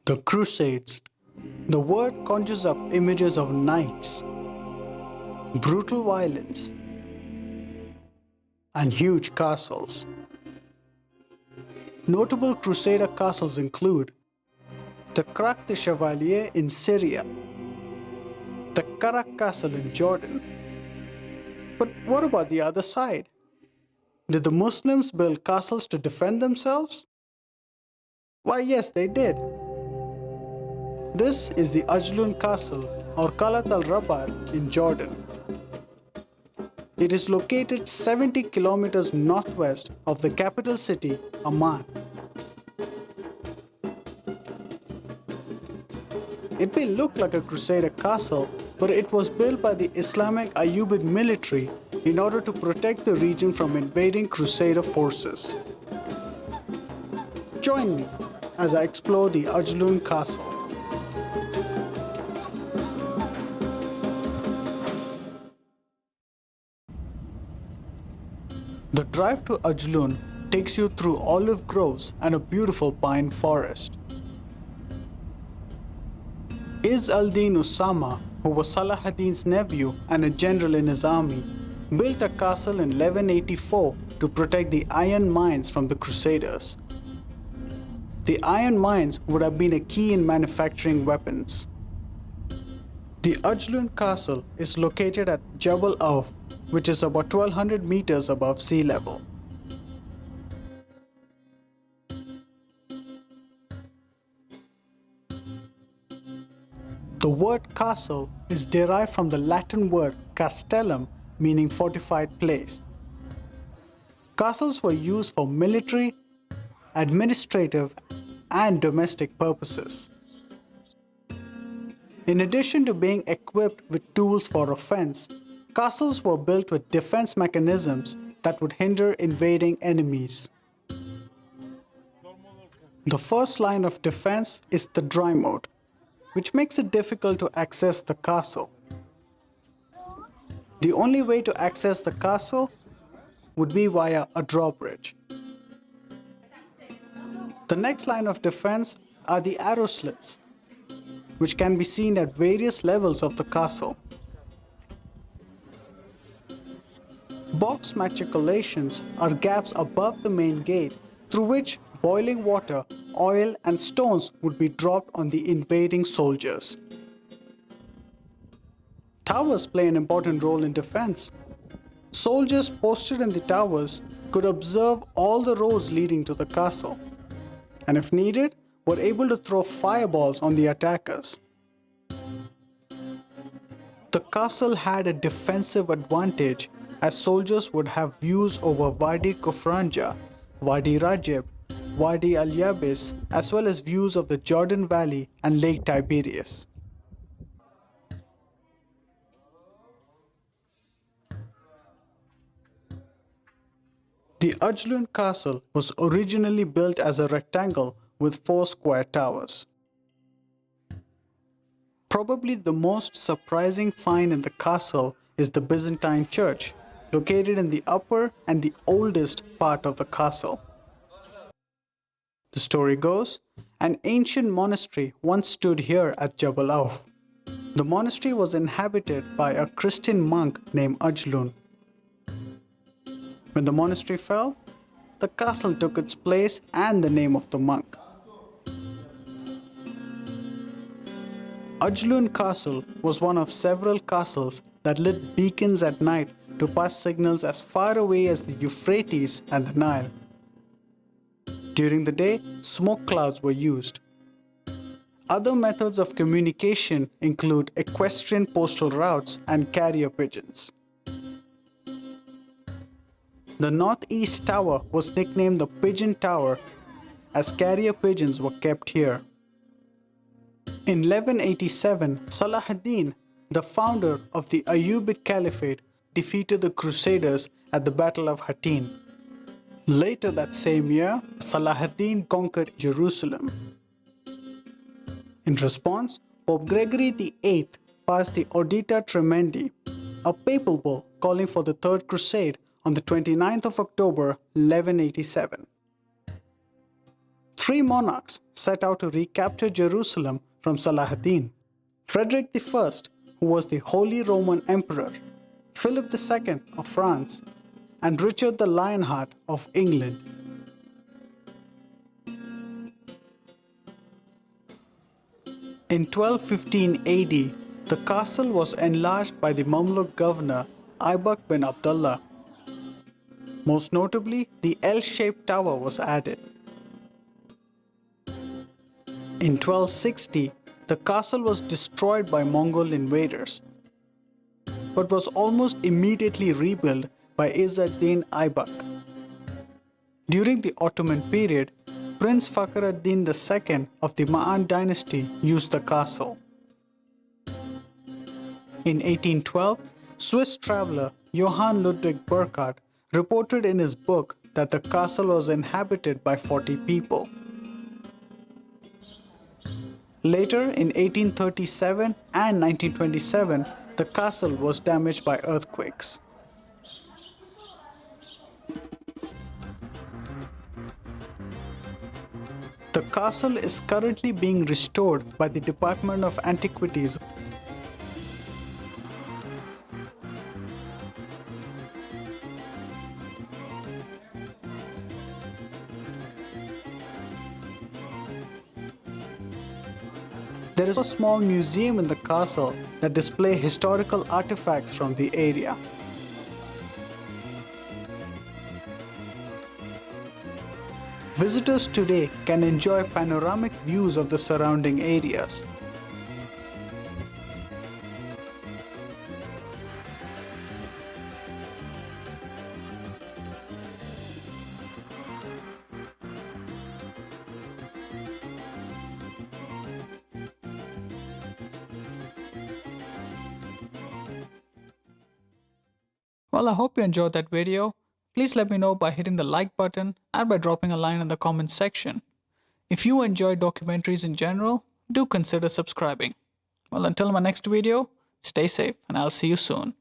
The Crusades. The word conjures up images of knights, brutal violence, and huge castles. Notable Crusader castles include the Krak the Chavalier in Syria, the Karak Castle in Jordan. But what about the other side? Did the Muslims build castles to defend themselves? Why, yes, they did. This is the Ajloun Castle or Qal'at ar-rabad in Jordan. It is located 70 kilometers northwest of the capital city, Amman. It may look like a Crusader castle, but it was built by the Islamic Ayyubid military in order to protect the region from invading Crusader forces. Join me as I explore the Ajloun Castle. The drive to Ajloun takes you through olive groves and a beautiful pine forest. Izz al-Din Usama, who was Salah ad-Din's nephew and a general in his army, built a castle in 1184 to protect the iron mines from the Crusaders. The iron mines would have been a key in manufacturing weapons. The Ajlun Castle is located at Jabal Auf, which is about 1200 meters above sea level. The word castle is derived from the Latin word castellum, meaning fortified place. Castles were used for military, administrative, and domestic purposes. In addition to being equipped with tools for offense, castles were built with defense mechanisms that would hinder invading enemies. The first line of defense is the dry moat, which makes it difficult to access the castle. The only way to access the castle would be via a drawbridge. The next line of defense are the arrow slits, which can be seen at various levels of the castle. Box matriculations are gaps above the main gate through which boiling water, oil, and stones would be dropped on the invading soldiers. Towers play an important role in defense. Soldiers posted in the towers could observe all the roads leading to the castle, and if needed, were able to throw fireballs on the attackers. The castle had a defensive advantage as soldiers would have views over Wadi Kufranja, Wadi Rajib, Wadi al-Yabis, as well as views of the Jordan Valley and Lake Tiberias. The Ajlun Castle was originally built as a rectangle with 4 square towers. Probably the most surprising find in the castle is the Byzantine Church, located in the upper and the oldest part of the castle. The story goes, an ancient monastery once stood here at Jabal Auf. The monastery was inhabited by a Christian monk named Ajlun. When the monastery fell, the castle took its place and the name of the monk. Ajloun Castle was one of several castles that lit beacons at night to pass signals as far away as the Euphrates and the Nile. During the day, smoke clouds were used. Other methods of communication include equestrian postal routes and carrier pigeons. The northeast tower was nicknamed the Pigeon Tower as carrier pigeons were kept here. In 1187, Salah ad-Din, the founder of the Ayyubid Caliphate, defeated the Crusaders at the Battle of Hattin. Later that same year, Salah ad-Din conquered Jerusalem. In response, Pope Gregory VIII passed the Audita Tremendi, a papal bull calling for the Third Crusade on the 29th of October 1187. Three monarchs set out to recapture Jerusalem from Saladin: Frederick I, who was the Holy Roman Emperor, Philip II of France, and Richard the Lionheart of England. In 1215 AD, the castle was enlarged by the Mamluk governor Aybak bin Abdullah. Most notably, the L-shaped tower was added. In 1260, the castle was destroyed by Mongol invaders, but was almost immediately rebuilt by Izz-ad-Din Aybak. During the Ottoman period, Prince Fakhruddin II of the Ma'an dynasty used the castle. In 1812, Swiss traveler Johann Ludwig Burckhardt reported in his book that the castle was inhabited by 40 people. Later, in 1837 and 1927, the castle was damaged by earthquakes. The castle is currently being restored by the Department of Antiquities. There is a small museum in the castle that display historical artifacts from the area. Visitors today can enjoy panoramic views of the surrounding areas. Well, I hope you enjoyed that video. Please let me know by hitting the like button and by dropping a line in the comments section. If you enjoy documentaries in general, do consider subscribing. Well, until my next video, stay safe and I'll see you soon.